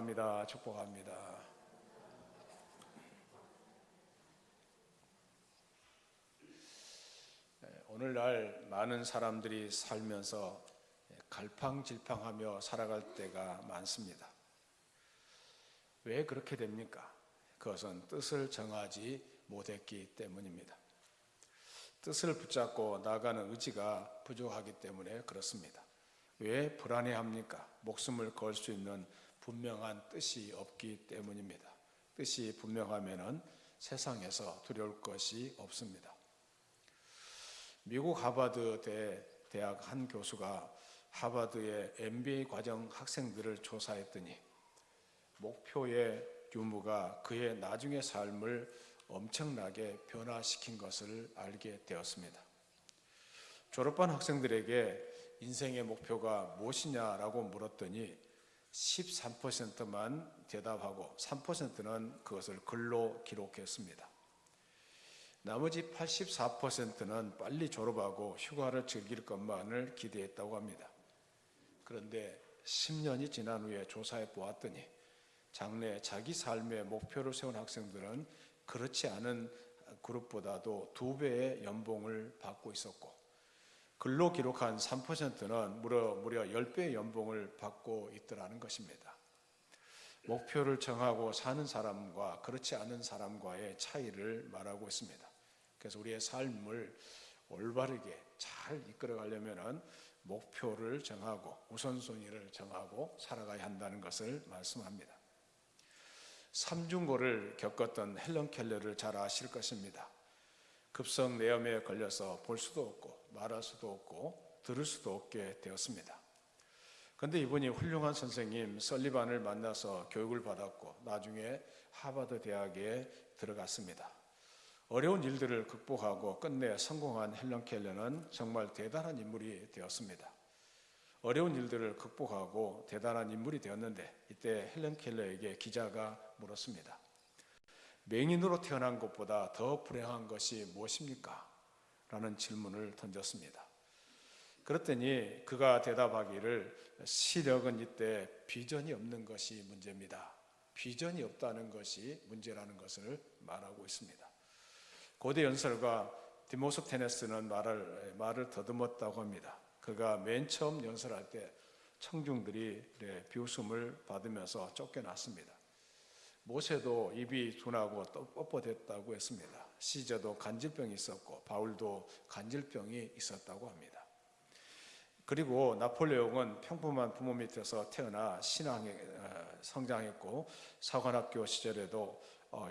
축복합니다. 축복합니다. 오늘날 많은 사람들이 살면서 갈팡질팡하며 살아갈 때가 많습니다. 왜 그렇게 됩니까? 그것은 뜻을 정하지 못했기 때문입니다. 뜻을 붙잡고 나가는 의지가 부족하기 때문에 그렇습니다. 왜 불안해합니까? 목숨을 걸 수 있는 분명한 뜻이 없기 때문입니다. 뜻이 분명하면은 세상에서 두려울 것이 없습니다. 미국 하버드 대학 한 교수가 하버드의 MBA 과정 학생들을 조사했더니 목표의 유무가 그의 나중의 삶을 엄청나게 변화시킨 것을 알게 되었습니다. 졸업한 학생들에게 인생의 목표가 무엇이냐라고 물었더니 13%만 대답하고 3%는 그것을 글로 기록했습니다. 나머지 84%는 빨리 졸업하고 휴가를 즐길 것만을 기대했다고 합니다. 그런데 10년이 지난 후에 조사해 보았더니 장래 자기 삶의 목표를 세운 학생들은 그렇지 않은 그룹보다도 2배의 연봉을 받고 있었고, 글로 기록한 3%는 무려 10배의 연봉을 받고 있더라는 것입니다. 목표를 정하고 사는 사람과 그렇지 않은 사람과의 차이를 말하고 있습니다. 그래서 우리의 삶을 올바르게 잘 이끌어가려면 목표를 정하고 우선순위를 정하고 살아가야 한다는 것을 말씀합니다. 삼중고를 겪었던 헬런 켈러를 잘 아실 것입니다. 급성 뇌염에 걸려서 볼 수도 없고 말할 수도 없고 들을 수도 없게 되었습니다. 그런데 이분이 훌륭한 선생님 설리반을 만나서 교육을 받았고 나중에 하버드 대학에 들어갔습니다. 어려운 일들을 극복하고 끝내 성공한 헬런 켈러는 정말 대단한 인물이 되었습니다. 어려운 일들을 극복하고 대단한 인물이 되었는데 이때 헬런 켈러에게 기자가 물었습니다. 맹인으로 태어난 것보다 더 불행한 것이 무엇입니까? 라는 질문을 던졌습니다. 그랬더니 그가 대답하기를 시력은 이때 비전이 없는 것이 문제입니다. 비전이 없다는 것이 문제라는 것을 말하고 있습니다. 고대 연설가 디모스테네스는 말을 더듬었다고 합니다. 그가 맨 처음 연설할 때 청중들이 비웃음을 받으면서 쫓겨났습니다. 모세도 입이 둔하고 뻣뻣했다고 했습니다. 시저도 간질병이 있었고 바울도 간질병이 있었다고 합니다. 그리고 나폴레옹은 평범한 부모 밑에서 태어나 신앙에 성장했고 사관학교 시절에도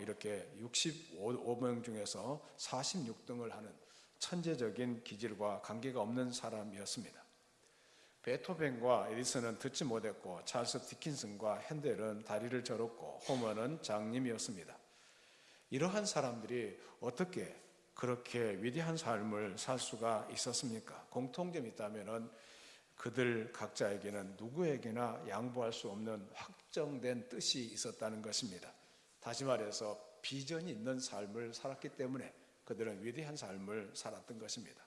이렇게 65명 중에서 46등을 하는 천재적인 기질과 관계가 없는 사람이었습니다. 베토벤과 에디슨은 듣지 못했고 찰스 디킨슨과 핸델은 다리를 절었고 호머는 장님이었습니다. 이러한 사람들이 어떻게 그렇게 위대한 삶을 살 수가 있었습니까? 공통점이 있다면 그들 각자에게는 누구에게나 양보할 수 없는 확정된 뜻이 있었다는 것입니다. 다시 말해서 비전이 있는 삶을 살았기 때문에 그들은 위대한 삶을 살았던 것입니다.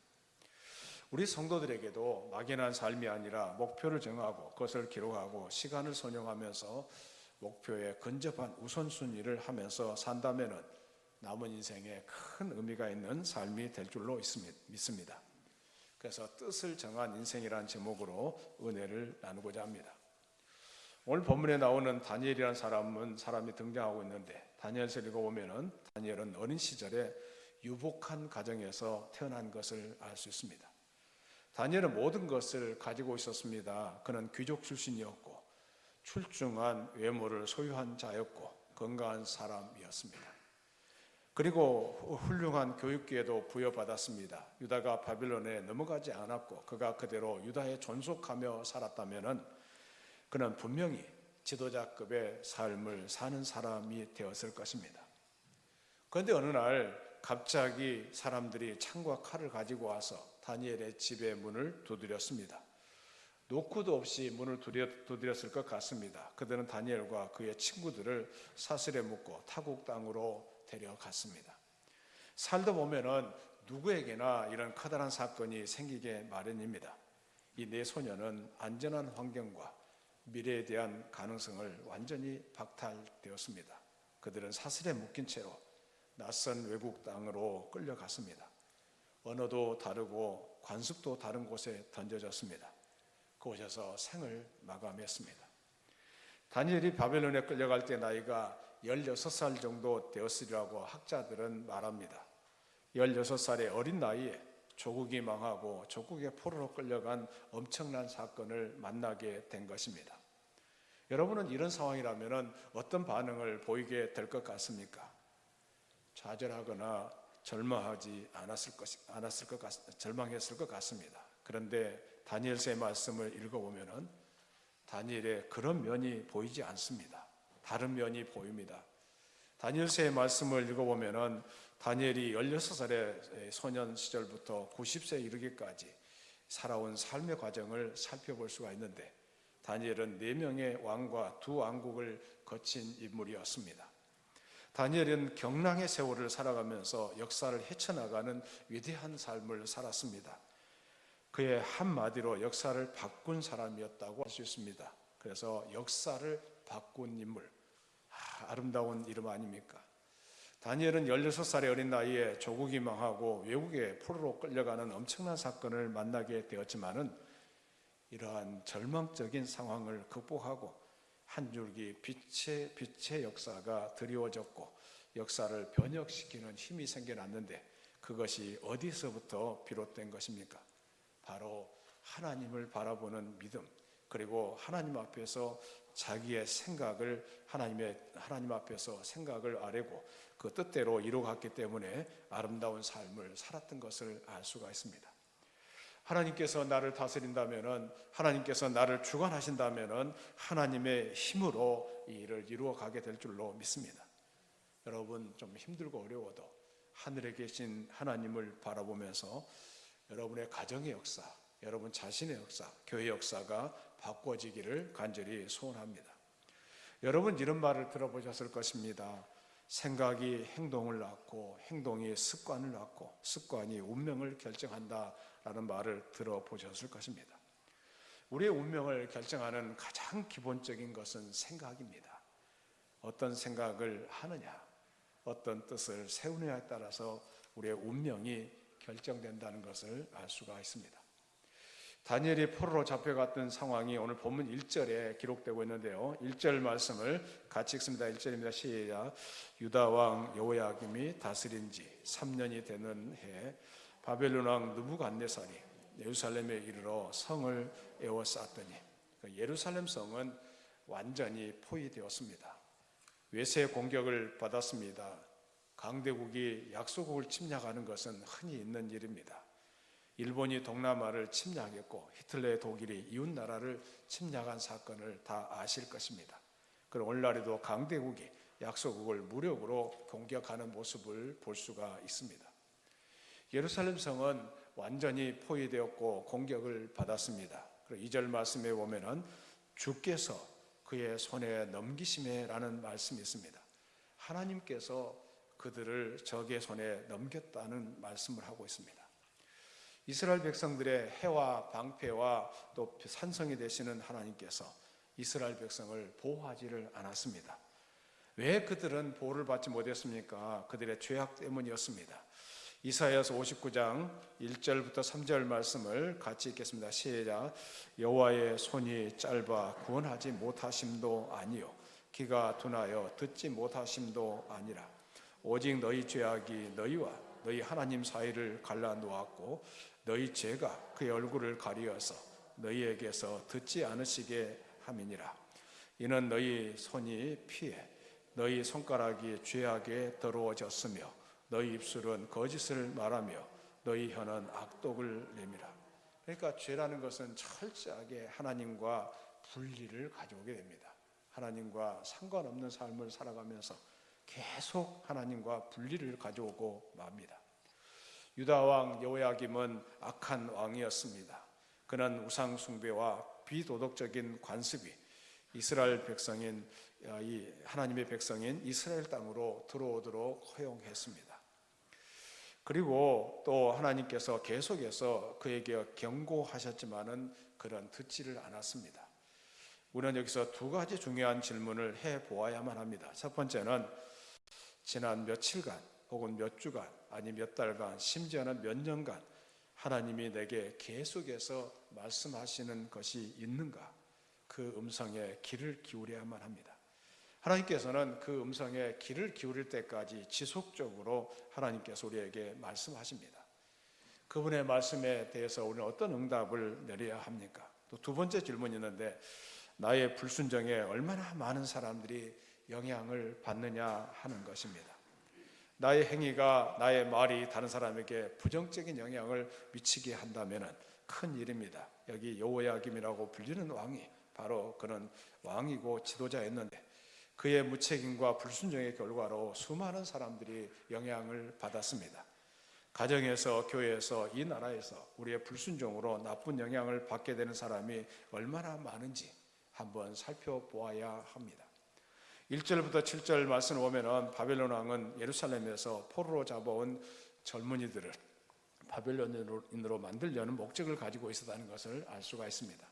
우리 성도들에게도 막연한 삶이 아니라 목표를 정하고 그것을 기록하고 시간을 선용하면서 목표에 근접한 우선순위를 하면서 산다면 남은 인생에 큰 의미가 있는 삶이 될 줄로 믿습니다. 그래서 뜻을 정한 인생이라는 제목으로 은혜를 나누고자 합니다. 오늘 본문에 나오는 다니엘이라는 사람이 등장하고 있는데 다니엘서 읽어보면 다니엘은 어린 시절에 유복한 가정에서 태어난 것을 알 수 있습니다. 다니엘은 모든 것을 가지고 있었습니다. 그는 귀족 출신이었고 출중한 외모를 소유한 자였고 건강한 사람이었습니다. 그리고 훌륭한 교육기회도 부여받았습니다. 유다가 바빌론에 넘어가지 않았고 그가 그대로 유다에 존속하며 살았다면 그는 분명히 지도자급의 삶을 사는 사람이 되었을 것입니다. 그런데 어느 날 갑자기 사람들이 창과 칼을 가지고 와서 다니엘의 집의 문을 두드렸습니다. 노크도 없이 문을 두드렸을 것 같습니다. 그들은 다니엘과 그의 친구들을 사슬에 묶고 타국 땅으로 데려갔습니다. 살다 보면은 누구에게나 이런 커다란 사건이 생기게 마련입니다. 이 네 소녀는 안전한 환경과 미래에 대한 가능성을 완전히 박탈되었습니다. 그들은 사슬에 묶인 채로 낯선 외국 땅으로 끌려갔습니다. 언어도 다르고 관습도 다른 곳에 던져졌습니다. 그곳에서 생을 마감했습니다. 다니엘이 바벨론에 끌려갈 때 나이가 16살 정도 되었으리라고 학자들은 말합니다. 16살의 어린 나이에 조국이 망하고 조국의 포로로 끌려간 엄청난 사건을 만나게 된 것입니다. 여러분은 이런 상황이라면 어떤 반응을 보이게 될 것 같습니까? 좌절하거나 절망했을 것 같습니다. 그런데 다니엘서의 말씀을 읽어보면 다니엘의 그런 면이 보이지 않습니다. 다른 면이 보입니다. 다니엘서의 말씀을 읽어보면 다니엘이 16살의 소년 시절부터 90세에 이르기까지 살아온 삶의 과정을 살펴볼 수가 있는데 다니엘은 4명의 왕과 2왕국을 거친 인물이었습니다. 다니엘은 경랑의 세월을 살아가면서 역사를 헤쳐나가는 위대한 삶을 살았습니다. 그의 한마디로 역사를 바꾼 사람이었다고 할 수 있습니다. 그래서 역사를 바꾼 인물, 아름다운 이름 아닙니까? 다니엘은 16살의 어린 나이에 조국이 망하고 외국에 포로로 끌려가는 엄청난 사건을 만나게 되었지만은 이러한 절망적인 상황을 극복하고 한 줄기 빛의 역사가 드리워졌고 역사를 변혁시키는 힘이 생겨났는데 그것이 어디서부터 비롯된 것입니까? 바로 하나님을 바라보는 믿음, 그리고 하나님 앞에서 자기의 생각을 하나님 앞에서 생각을 아뢰고 그 뜻대로 이루어갔기 때문에 아름다운 삶을 살았던 것을 알 수가 있습니다. 하나님께서 나를 다스린다면은, 하나님께서 나를 주관하신다면은 하나님의 힘으로 이 일을 이루어가게 될 줄로 믿습니다. 여러분 좀 힘들고 어려워도 하늘에 계신 하나님을 바라보면서 여러분의 가정의 역사, 여러분 자신의 역사, 교회 역사가 바꿔지기를 간절히 소원합니다. 여러분 이런 말을 들어보셨을 것입니다. 생각이 행동을 낳고 행동이 습관을 낳고 습관이 운명을 결정한다라는 말을 들어보셨을 것입니다. 우리의 운명을 결정하는 가장 기본적인 것은 생각입니다. 어떤 생각을 하느냐, 어떤 뜻을 세우느냐에 따라서 우리의 운명이 결정된다는 것을 알 수가 있습니다. 다니엘이 포로로 잡혀갔던 상황이 오늘 본문 1절에 기록되고 있는데요. 1절 말씀을 같이 읽습니다. 1절입니다. 시작. 유다 왕 여호야김이 다스린 지 3년이 되는 해 바벨론 왕 느부갓네살이 예루살렘에 이르러 성을 에워쌌더니 예루살렘 성은 완전히 포위되었습니다. 외세 공격을 받았습니다. 강대국이 약소국을 침략하는 것은 흔히 있는 일입니다. 일본이 동남아를 침략했고 히틀러의 독일이 이웃나라를 침략한 사건을 다 아실 것입니다. 그리고 오늘날에도 강대국이 약소국을 무력으로 공격하는 모습을 볼 수가 있습니다. 예루살렘 성은 완전히 포위되었고 공격을 받았습니다. 그리고 2절 말씀에 보면은 주께서 그의 손에 넘기심에라는 말씀이 있습니다. 하나님께서 그들을 적의 손에 넘겼다는 말씀을 하고 있습니다. 이스라엘 백성들의 해와 방패와 또 산성이 되시는 하나님께서 이스라엘 백성을 보호하지를 않았습니다. 왜 그들은 보호를 받지 못했습니까? 그들의 죄악 때문이었습니다. 이사야서 59장 1절부터 3절 말씀을 같이 읽겠습니다. 시작. 여호와의 손이 짧아 구원하지 못하심도 아니요 귀가 둔하여 듣지 못하심도 아니라 오직 너희 죄악이 너희와 너희 하나님 사이를 갈라놓았고 너희 죄가 그의 얼굴을 가리어서 너희에게서 듣지 않으시게 함이니라. 이는 너희 손이 피해 너희 손가락이 죄악에 더러워졌으며 너희 입술은 거짓을 말하며 너희 혀는 악독을 내밀어. 그러니까 죄라는 것은 철저하게 하나님과 분리를 가져오게 됩니다. 하나님과 상관없는 삶을 살아가면서 계속 하나님과 분리를 가져오고 맙니다. 유다 왕 여호야김은 악한 왕이었습니다. 그는 우상 숭배와 비도덕적인 관습이 이스라엘 백성인 하나님의 백성인 이스라엘 땅으로 들어오도록 허용했습니다. 그리고 또 하나님께서 계속해서 그에게 경고하셨지만은 그는 듣지를 않았습니다. 우리는 여기서 두 가지 중요한 질문을 해보아야만 합니다. 첫 번째는 지난 며칠간 혹은 몇 주간 아니 몇 달간 심지어는 몇 년간 하나님이 내게 계속해서 말씀하시는 것이 있는가? 그 음성에 귀를 기울여야만 합니다. 하나님께서는 그 음성에 귀를 기울일 때까지 지속적으로 하나님께서 우리에게 말씀하십니다. 그분의 말씀에 대해서 우리는 어떤 응답을 내려야 합니까? 또 두 번째 질문이 있는데, 나의 불순종에 얼마나 많은 사람들이 영향을 받느냐 하는 것입니다. 나의 행위가, 나의 말이 다른 사람에게 부정적인 영향을 미치게 한다면 큰 일입니다. 여기 여호야김이라고 불리는 왕이 바로 그는 왕이고 지도자였는데, 그의 무책임과 불순종의 결과로 수많은 사람들이 영향을 받았습니다. 가정에서, 교회에서, 이 나라에서 우리의 불순종으로 나쁜 영향을 받게 되는 사람이 얼마나 많은지 한번 살펴보아야 합니다. 1절부터 7절 말씀을 보면 바벨론 왕은 예루살렘에서 포로로 잡아온 젊은이들을 바벨론인으로 만들려는 목적을 가지고 있었다는 것을 알 수가 있습니다.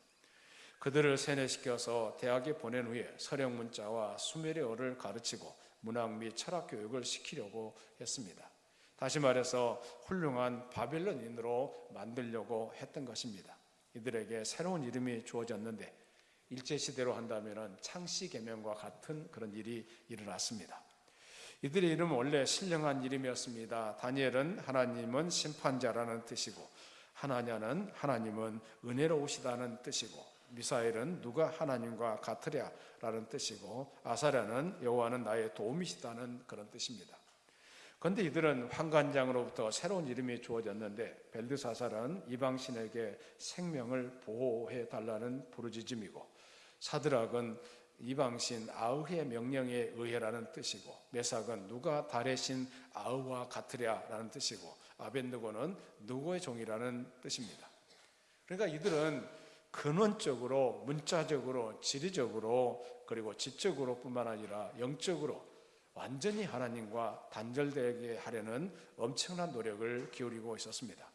그들을 세뇌시켜서 대학에 보낸 후에 서령 문자와 수메르어를 가르치고 문학 및 철학 교육을 시키려고 했습니다. 다시 말해서 훌륭한 바벨론인으로 만들려고 했던 것입니다. 이들에게 새로운 이름이 주어졌는데 일제시대로 한다면 창씨개명과 같은 그런 일이 일어났습니다. 이들의 이름은 원래 신령한 이름이었습니다. 다니엘은 하나님은 심판자라는 뜻이고, 하나냐는 하나님은 은혜로우시다는 뜻이고, 미사엘은 누가 하나님과 같으랴라는 뜻이고, 아사랴는 여호와는 나의 도움이시다는 그런 뜻입니다. 그런데 이들은 환관장으로부터 새로운 이름이 주어졌는데, 벨드사살은 이방신에게 생명을 보호해 달라는 부르짖음이고, 사드락은 이방신 아흐의 명령에 의해라는 뜻이고, 메삭은 누가 달의 신 아흐와 같으랴라는 뜻이고, 아벤느고는 누구의 종이라는 뜻입니다. 그러니까 이들은 근원적으로, 문자적으로, 지리적으로, 그리고 지적으로 뿐만 아니라 영적으로 완전히 하나님과 단절되게 하려는 엄청난 노력을 기울이고 있었습니다.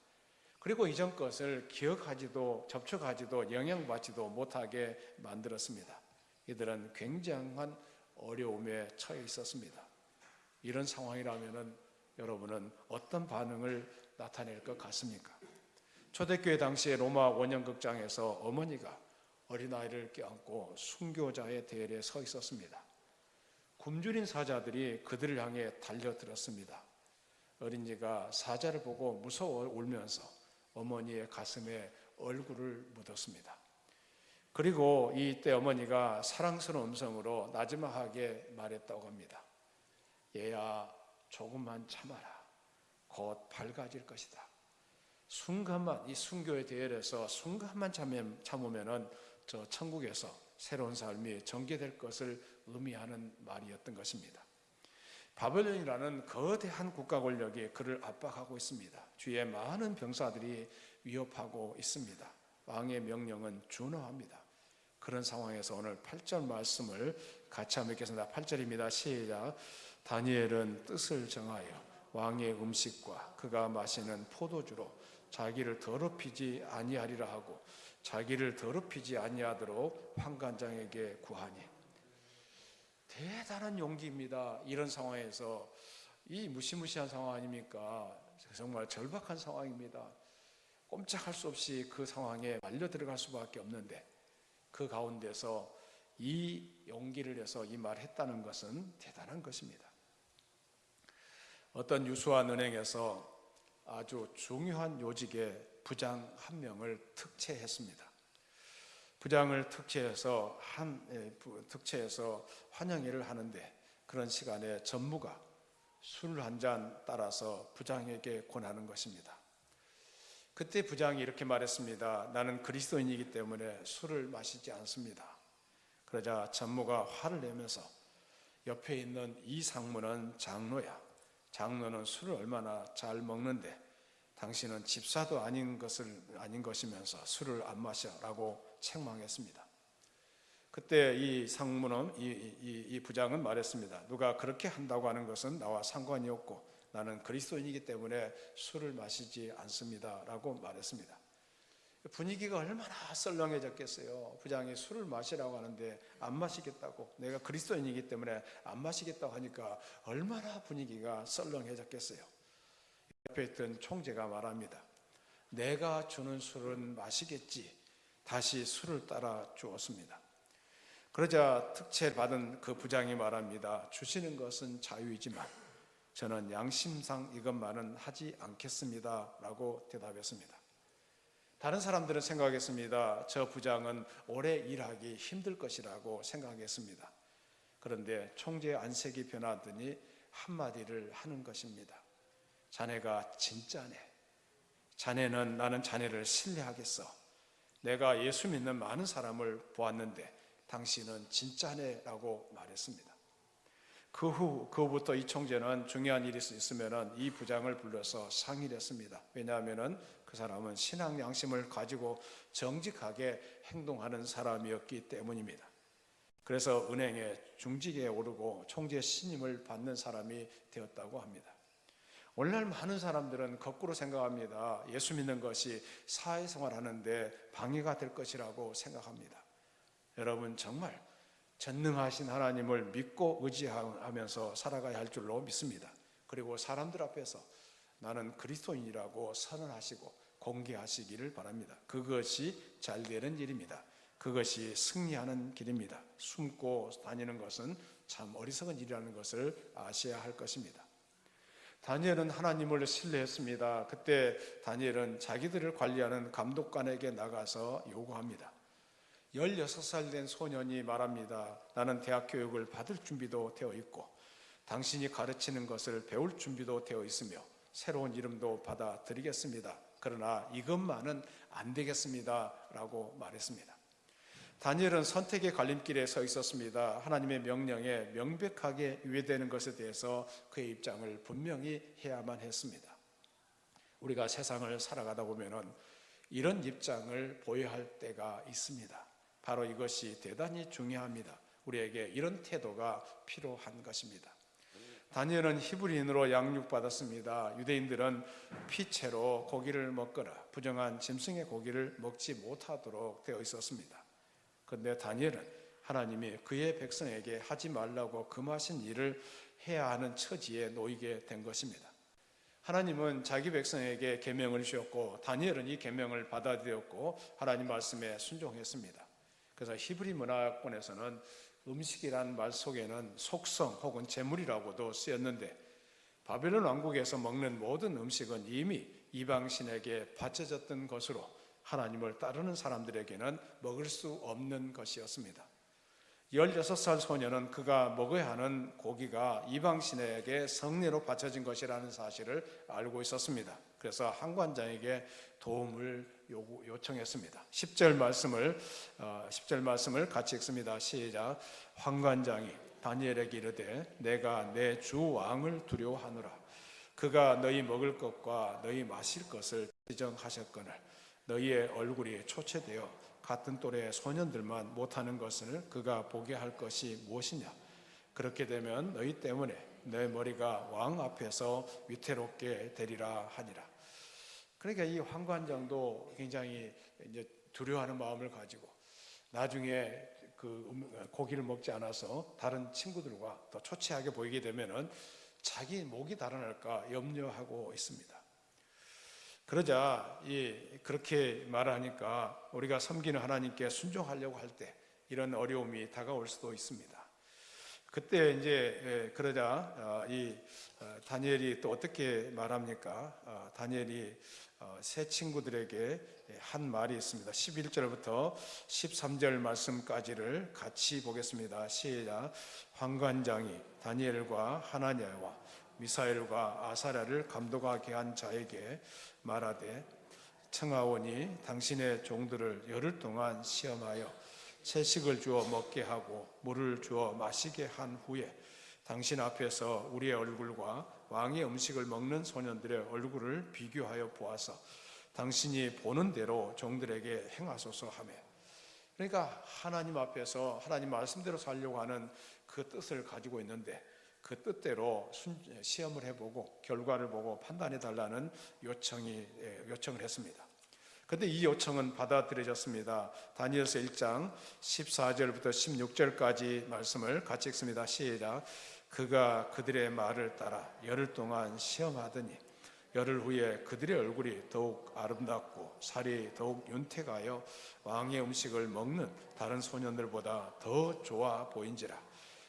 그리고 이전 것을 기억하지도 접촉하지도 영향받지도 못하게 만들었습니다. 이들은 굉장한 어려움에 처해 있었습니다. 이런 상황이라면 여러분은 어떤 반응을 나타낼 것 같습니까? 초대교회 당시에 로마 원형극장에서 어머니가 어린아이를 껴안고 순교자의 대열에 서 있었습니다. 굶주린 사자들이 그들을 향해 달려들었습니다. 어린이가 사자를 보고 무서워 울면서 어머니의 가슴에 얼굴을 묻었습니다. 그리고 이때 어머니가 사랑스러운 음성으로 나지막하게 말했다고 합니다. 얘야, 조금만 참아라. 곧 밝아질 것이다. 순간만, 이 순교의 대열에서 순간만 참으면은 저 천국에서 새로운 삶이 전개될 것을 의미하는 말이었던 것입니다. 바벨론이라는 거대한 국가 권력이 그를 압박하고 있습니다. 주위에 많은 병사들이 위협하고 있습니다. 왕의 명령은 준엄합니다. 그런 상황에서 오늘 8절 말씀을 같이 한번 읽겠습니다. 8절입니다. 시작. 다니엘은 뜻을 정하여 왕의 음식과 그가 마시는 포도주로 자기를 더럽히지 아니하리라 하고 자기를 더럽히지 아니하도록 환관장에게 구하니. 대단한 용기입니다. 이런 상황에서, 이 무시무시한 상황 아닙니까? 정말 절박한 상황입니다. 꼼짝할 수 없이 그 상황에 말려 들어갈 수밖에 없는데, 그 가운데서 이 용기를 내서 이 말을 했다는 것은 대단한 것입니다. 어떤 유수한 은행에서 아주 중요한 요직의 부장 한 명을 특채했습니다. 부장을 특채해서 환영회를 하는데, 그런 시간에 전무가 술 한 잔 따라서 부장에게 권하는 것입니다. 그때 부장이 이렇게 말했습니다. 나는 그리스도인이기 때문에 술을 마시지 않습니다. 그러자 전무가 화를 내면서 옆에 있는 이 상무는 장로야. 장로는 술을 얼마나 잘 먹는데 당신은 집사도 아닌 것이면서 술을 안 마셔라고 책망했습니다. 그때 이 상무는 이 부장은 말했습니다. 누가 그렇게 한다고 하는 것은 나와 상관이 없고 나는 그리스도인이기 때문에 술을 마시지 않습니다 라고 말했습니다. 분위기가 얼마나 썰렁해졌겠어요. 부장이 술을 마시라고 하는데 안 마시겠다고, 내가 그리스도인이기 때문에 안 마시겠다고 하니까 얼마나 분위기가 썰렁해졌겠어요. 옆에 있던 총재가 말합니다. 내가 주는 술은 마시겠지. 다시 술을 따라 주었습니다. 그러자 특채를 받은 그 부장이 말합니다. 주시는 것은 자유이지만 저는 양심상 이것만은 하지 않겠습니다 라고 대답했습니다. 다른 사람들은 생각했습니다. 저 부장은 오래 일하기 힘들 것이라고 생각했습니다. 그런데 총재의 안색이 변하더니 한마디를 하는 것입니다. 자네가 진짜네. 자네는 나는 자네를 신뢰하겠어. 내가 예수 믿는 많은 사람을 보았는데 당신은 진짜네 라고 말했습니다. 그후부터 이 총재는 중요한 일이 있으면 이 부장을 불러서 상의를 했습니다. 왜냐하면 그 사람은 신앙 양심을 가지고 정직하게 행동하는 사람이었기 때문입니다. 그래서 은행에 중직에 오르고 총재 신임을 받는 사람이 되었다고 합니다. 오늘날 많은 사람들은 거꾸로 생각합니다. 예수 믿는 것이 사회생활하는데 방해가 될 것이라고 생각합니다. 여러분, 정말 전능하신 하나님을 믿고 의지하면서 살아가야 할 줄로 믿습니다. 그리고 사람들 앞에서 나는 그리스도인이라고 선언하시고 공개하시기를 바랍니다. 그것이 잘 되는 일입니다. 그것이 승리하는 길입니다. 숨고 다니는 것은 참 어리석은 일이라는 것을 아셔야 할 것입니다. 다니엘은 하나님을 신뢰했습니다. 그때 다니엘은 자기들을 관리하는 감독관에게 나가서 요구합니다. 16살 된 소년이 말합니다. 나는 대학 교육을 받을 준비도 되어 있고 당신이 가르치는 것을 배울 준비도 되어 있으며 새로운 이름도 받아들이겠습니다. 그러나 이것만은 안 되겠습니다 라고 말했습니다. 다니엘은 선택의 갈림길에 서 있었습니다. 하나님의 명령에 명백하게 위배되는 것에 대해서 그의 입장을 분명히 해야만 했습니다. 우리가 세상을 살아가다 보면 이런 입장을 보여야 할 때가 있습니다. 바로 이것이 대단히 중요합니다. 우리에게 이런 태도가 필요한 것입니다. 다니엘은 히브리인으로 양육받았습니다. 유대인들은 피채로 고기를 먹거나 부정한 짐승의 고기를 먹지 못하도록 되어 있었습니다. 그런데 다니엘은 하나님이 그의 백성에게 하지 말라고 금하신 일을 해야 하는 처지에 놓이게 된 것입니다. 하나님은 자기 백성에게 계명을 주셨고 다니엘은 이 계명을 받아들였고 하나님 말씀에 순종했습니다. 그래서 히브리 문화권에서는 음식이란 말 속에는 속성 혹은 재물이라고도 쓰였는데 바벨론 왕국에서 먹는 모든 음식은 이미 이방신에게 바쳐졌던 것으로 하나님을 따르는 사람들에게는 먹을 수 없는 것이었습니다. 16살 소년은 그가 먹어야 하는 고기가 이방신에게 성례로 바쳐진 것이라는 사실을 알고 있었습니다. 그래서 한관장에게 도움을 요청했습니다. 10절 말씀을 같이 읽습니다. 시작. 환관장이 다니엘에게 이르되 내가 내 주 왕을 두려워하노라. 그가 너희 먹을 것과 너희 마실 것을 지정하셨거늘 너희의 얼굴이 초췌되어 같은 또래의 소년들만 못하는 것을 그가 보게 할 것이 무엇이냐. 그렇게 되면 너희 때문에 내 머리가 왕 앞에서 위태롭게 되리라 하니라. 그러니까 이 환관장도 굉장히 이제 두려워하는 마음을 가지고 나중에 그 고기를 먹지 않아서 다른 친구들과 더 초췌하게 보이게 되면은 자기 목이 달아날까 염려하고 있습니다. 그러자 그렇게 말하니까 우리가 섬기는 하나님께 순종하려고 할 때 이런 어려움이 다가올 수도 있습니다. 그때 이제 그러자 다니엘이 또 어떻게 말합니까? 다니엘이 세 친구들에게 한 말이 있습니다. 11절부터 13절 말씀까지를 같이 보겠습니다. 시작. 환관장이 다니엘과 하나냐와 미사엘과 아사랴를 감독하게 한 자에게 말하되 청하오니 당신의 종들을 열흘 동안 시험하여 채식을 주어 먹게 하고 물을 주어 마시게 한 후에 당신 앞에서 우리의 얼굴과 왕의 음식을 먹는 소년들의 얼굴을 비교하여 보아서 당신이 보는 대로 종들에게 행하소서 하며, 그러니까 하나님 앞에서 하나님 말씀대로 살려고 하는 그 뜻을 가지고 있는데 그 뜻대로 시험을 해보고 결과를 보고 판단해 달라는 요청을 했습니다. 그런데 이 요청은 받아들여졌습니다. 다니엘서 1장 14절부터 16절까지 말씀을 같이 읽습니다. 시작. 그가 그들의 말을 따라 열흘 동안 시험하더니 열흘 후에 그들의 얼굴이 더욱 아름답고 살이 더욱 윤택하여 왕의 음식을 먹는 다른 소년들보다 더 좋아 보인지라.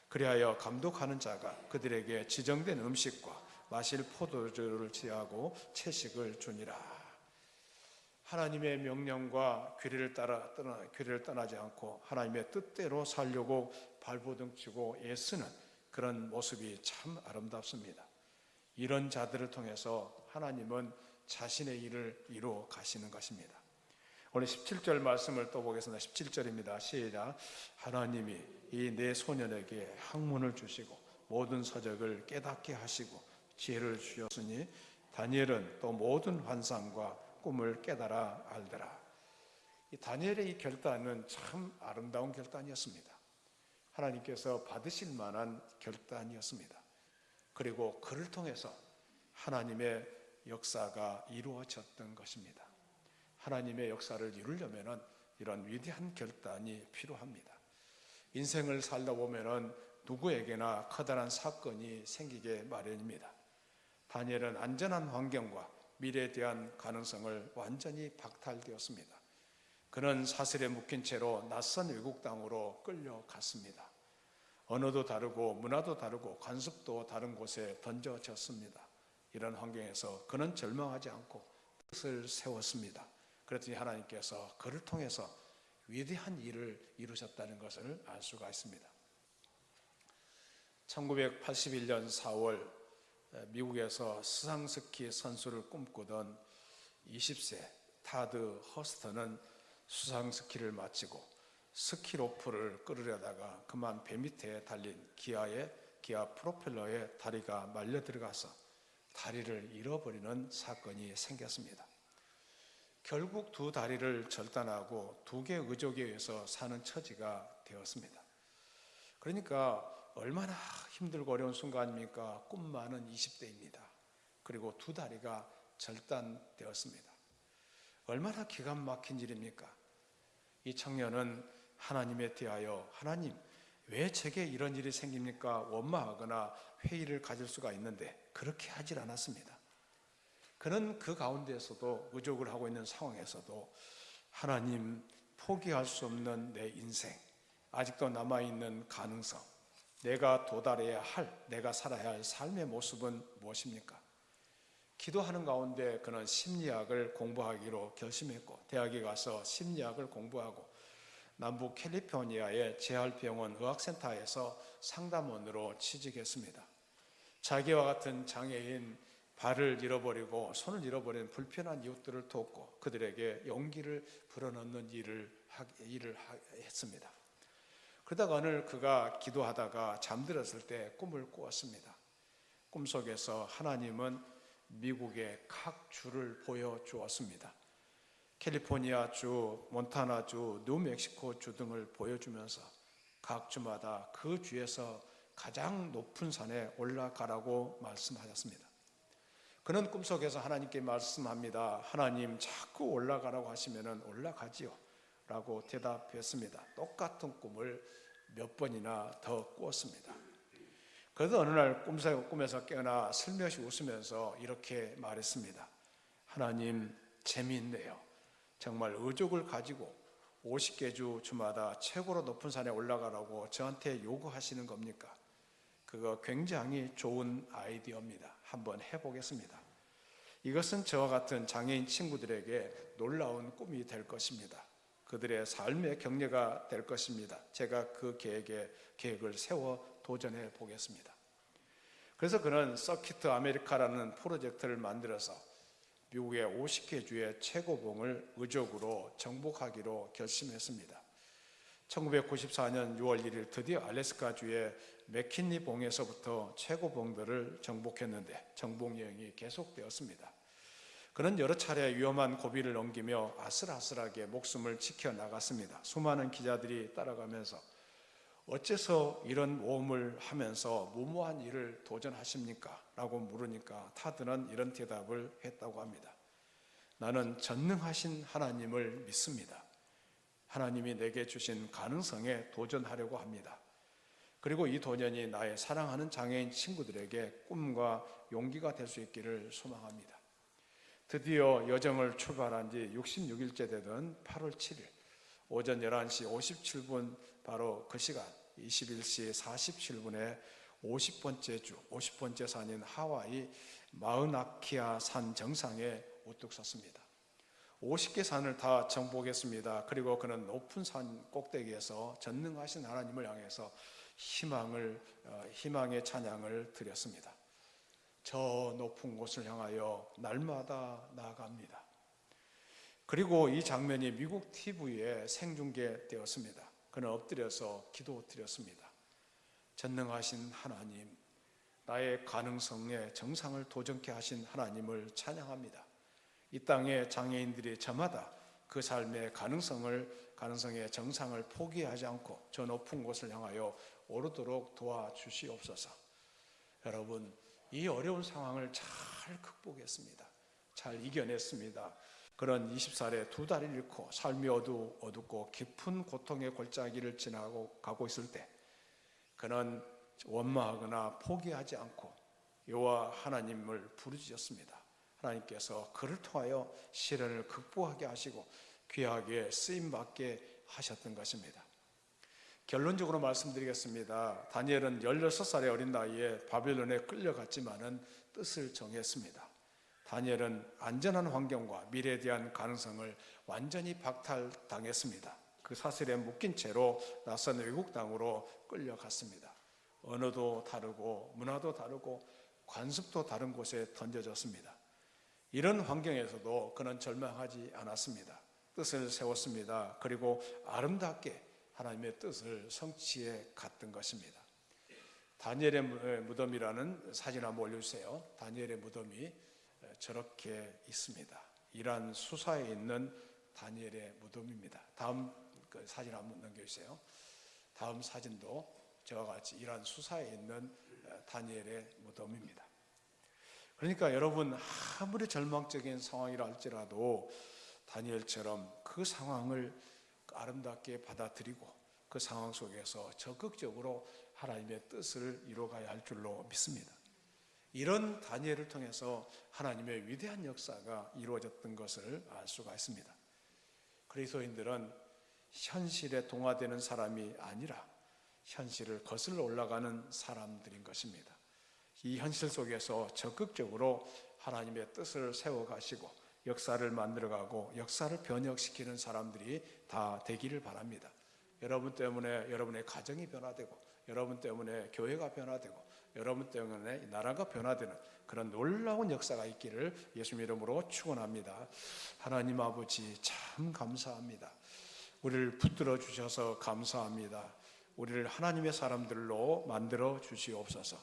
그리하여 감독하는 자가 그들에게 지정된 음식과 마실 포도주를 취하고 채식을 주니라. 하나님의 명령과 규례를 떠나지 않고 하나님의 뜻대로 살려고 발버둥치고 애쓰는 그런 모습이 참 아름답습니다. 이런 자들을 통해서 하나님은 자신의 일을 이루어 가시는 것입니다. 오늘 17절 말씀을 또 보겠습니다. 17절입니다. 시작. 하나님이 이 네 소년에게 학문을 주시고 모든 서적을 깨닫게 하시고 지혜를 주셨으니 다니엘은 또 모든 환상과 꿈을 깨달아 알더라. 이 다니엘의 이 결단은 참 아름다운 결단이었습니다. 하나님께서 받으실 만한 결단이었습니다. 그리고 그를 통해서 하나님의 역사가 이루어졌던 것입니다. 하나님의 역사를 이루려면 이런 위대한 결단이 필요합니다. 인생을 살다 보면 누구에게나 커다란 사건이 생기게 마련입니다. 다니엘은 안전한 환경과 미래에 대한 가능성을 완전히 박탈되었습니다. 그는 사슬에 묶인 채로 낯선 외국 땅으로 끌려갔습니다. 언어도 다르고 문화도 다르고 관습도 다른 곳에 던져졌습니다. 이런 환경에서 그는 절망하지 않고 뜻을 세웠습니다. 그랬더니 하나님께서 그를 통해서 위대한 일을 이루셨다는 것을 알 수가 있습니다. 1981년 4월 미국에서 수상스키 선수를 꿈꾸던 20세 타드 허스턴은 수상스키를 마치고 스키로프를 끌으려다가 그만 배 밑에 달린 기아 프로펠러에 다리가 말려 들어가서 다리를 잃어버리는 사건이 생겼습니다. 결국 두 다리를 절단하고 두 개의 의족에 의해서 사는 처지가 되었습니다. 그러니까 얼마나 힘들고 어려운 순간입니까? 꿈 많은 20대입니다. 그리고 두 다리가 절단되었습니다. 얼마나 기가 막힌 일입니까? 이 청년은 하나님에 대하여 하나님 왜 제게 이런 일이 생깁니까? 원망하거나 회의를 가질 수가 있는데 그렇게 하질 않았습니다. 그는 그 가운데에서도 의족을 하고 있는 상황에서도 하나님 포기할 수 없는 내 인생, 아직도 남아있는 가능성, 내가 도달해야 할, 내가 살아야 할 삶의 모습은 무엇입니까? 기도하는 가운데 그는 심리학을 공부하기로 결심했고 대학에 가서 심리학을 공부하고 남부 캘리포니아의 재활병원 의학센터에서 상담원으로 취직했습니다. 자기와 같은 장애인, 발을 잃어버리고 손을 잃어버린 불편한 이웃들을 돕고 그들에게 용기를 불어넣는 일을 했습니다. 그러다가 어느 그가 기도하다가 잠들었을 때 꿈을 꾸었습니다. 꿈속에서 하나님은 미국의 각 주를 보여주었습니다. 캘리포니아주, 몬타나주, 뉴멕시코주 등을 보여주면서 각 주마다 그 주에서 가장 높은 산에 올라가라고 말씀하셨습니다. 그는 꿈속에서 하나님께 말씀합니다. 하나님 자꾸 올라가라고 하시면 올라가지요 라고 대답했습니다. 똑같은 꿈을 몇 번이나 더 꾸었습니다. 그래도 어느 날 꿈에서 깨어나 슬며시 웃으면서 이렇게 말했습니다. 하나님 재미있네요. 정말 의족을 가지고 50개 주마다 최고로 높은 산에 올라가라고 저한테 요구하시는 겁니까? 그거 굉장히 좋은 아이디어입니다. 한번 해보겠습니다. 이것은 저와 같은 장애인 친구들에게 놀라운 꿈이 될 것입니다. 그들의 삶의 격려가 될 것입니다. 제가 그 계획을 세워 도전해 보겠습니다. 그래서 그는 서킷 아메리카라는 프로젝트를 만들어서 미국의 50개 주의 최고봉을 의족으로 정복하기로 결심했습니다. 1994년 6월 1일 드디어 알래스카주의 맥킨리 봉에서부터 최고봉들을 정복했는데 정복 여행이 계속되었습니다. 그는 여러 차례 위험한 고비를 넘기며 아슬아슬하게 목숨을 지켜나갔습니다. 수많은 기자들이 따라가면서 어째서 이런 모험을 하면서 무모한 일을 도전하십니까? 라고 물으니까 타드는 이런 대답을 했다고 합니다. 나는 전능하신 하나님을 믿습니다. 하나님이 내게 주신 가능성에 도전하려고 합니다. 그리고 이 도전이 나의 사랑하는 장애인 친구들에게 꿈과 용기가 될 수 있기를 소망합니다. 드디어 여정을 출발한 지 66일째 되던 8월 7일 오전 11시 57분 바로 그 시간 21시 47분에 50번째 주, 50번째 산인 하와이 마우나키아 산 정상에 우뚝 섰습니다. 50개 산을 다 정복했습니다. 그리고 그는 높은 산 꼭대기에서 전능하신 하나님을 향해서 희망의 찬양을 드렸습니다. 저 높은 곳을 향하여 날마다 나아갑니다. 그리고 이 장면이 미국 TV에 생중계되었습니다. 그는 엎드려서 기도드렸습니다. 전능하신 하나님, 나의 가능성에 정상을 도전케 하신 하나님을 찬양합니다. 이 땅의 장애인들이 저마다 그 삶의 가능성의 정상을 포기하지 않고 저 높은 곳을 향하여 오르도록 도와주시옵소서. 여러분, 이 어려운 상황을 잘 극복했습니다. 잘 이겨냈습니다. 그런 20살에 두 다리를 잃고 삶이 어둡고 깊은 고통의 골짜기를 지나가고 있을 때 그는 원망하거나 포기하지 않고 여호와 하나님을 부르짖었습니다. 하나님께서 그를 통하여 시련을 극복하게 하시고 귀하게 쓰임받게 하셨던 것입니다. 결론적으로 말씀드리겠습니다. 다니엘은 16살의 어린 나이에 바벨론에 끌려갔지만은 뜻을 정했습니다. 다니엘은 안전한 환경과 미래에 대한 가능성을 완전히 박탈당했습니다. 그 사슬에 묶인 채로 낯선 외국 땅으로 끌려갔습니다. 언어도 다르고 문화도 다르고 관습도 다른 곳에 던져졌습니다. 이런 환경에서도 그는 절망하지 않았습니다. 뜻을 세웠습니다. 그리고 아름답게 하나님의 뜻을 성취해 갔던 것입니다. 다니엘의 무덤이라는 사진 한번 올려주세요. 다니엘의 무덤이 저렇게 있습니다. 이란 수사에 있는 다니엘의 무덤입니다. 다음 사진 한번 넘겨주세요. 다음 사진도 저와 같이 이란 수사에 있는 다니엘의 무덤입니다. 그러니까 여러분, 아무리 절망적인 상황이라 할지라도 다니엘처럼 그 상황을 아름답게 받아들이고 그 상황 속에서 적극적으로 하나님의 뜻을 이루어가야 할 줄로 믿습니다. 이런 다니엘을 통해서 하나님의 위대한 역사가 이루어졌던 것을 알 수가 있습니다. 그리스도인들은 현실에 동화되는 사람이 아니라 현실을 거슬러 올라가는 사람들인 것입니다. 이 현실 속에서 적극적으로 하나님의 뜻을 세워가시고 역사를 만들어가고 역사를 변혁시키는 사람들이 다 되기를 바랍니다. 여러분 때문에 여러분의 가정이 변화되고 여러분 때문에 교회가 변화되고 여러분 때문에 나라가 변화되는 그런 놀라운 역사가 있기를 예수님 이름으로 축원합니다. 하나님 아버지 참 감사합니다. 우리를 붙들어 주셔서 감사합니다. 우리를 하나님의 사람들로 만들어 주시옵소서.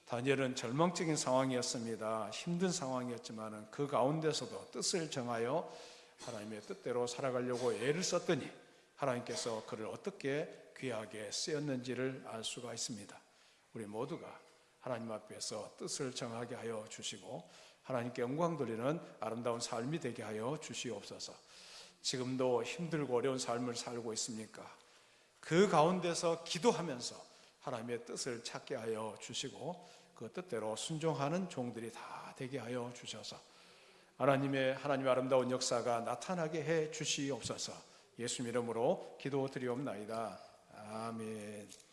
다니엘은 절망적인 상황이었습니다. 힘든 상황이었지만 그 가운데서도 뜻을 정하여 하나님의 뜻대로 살아가려고 애를 썼더니 하나님께서 그를 어떻게 귀하게 쓰였는지를 알 수가 있습니다. 우리 모두가 하나님 앞에서 뜻을 정하게 하여 주시고 하나님께 영광 돌리는 아름다운 삶이 되게 하여 주시옵소서. 지금도 힘들고 어려운 삶을 살고 있습니까? 그 가운데서 기도하면서 하나님의 뜻을 찾게 하여 주시고 그 뜻대로 순종하는 종들이 다 되게 하여 주셔서 하나님의 아름다운 역사가 나타나게 해 주시옵소서. 예수 이름으로 기도드리옵나이다. 아멘.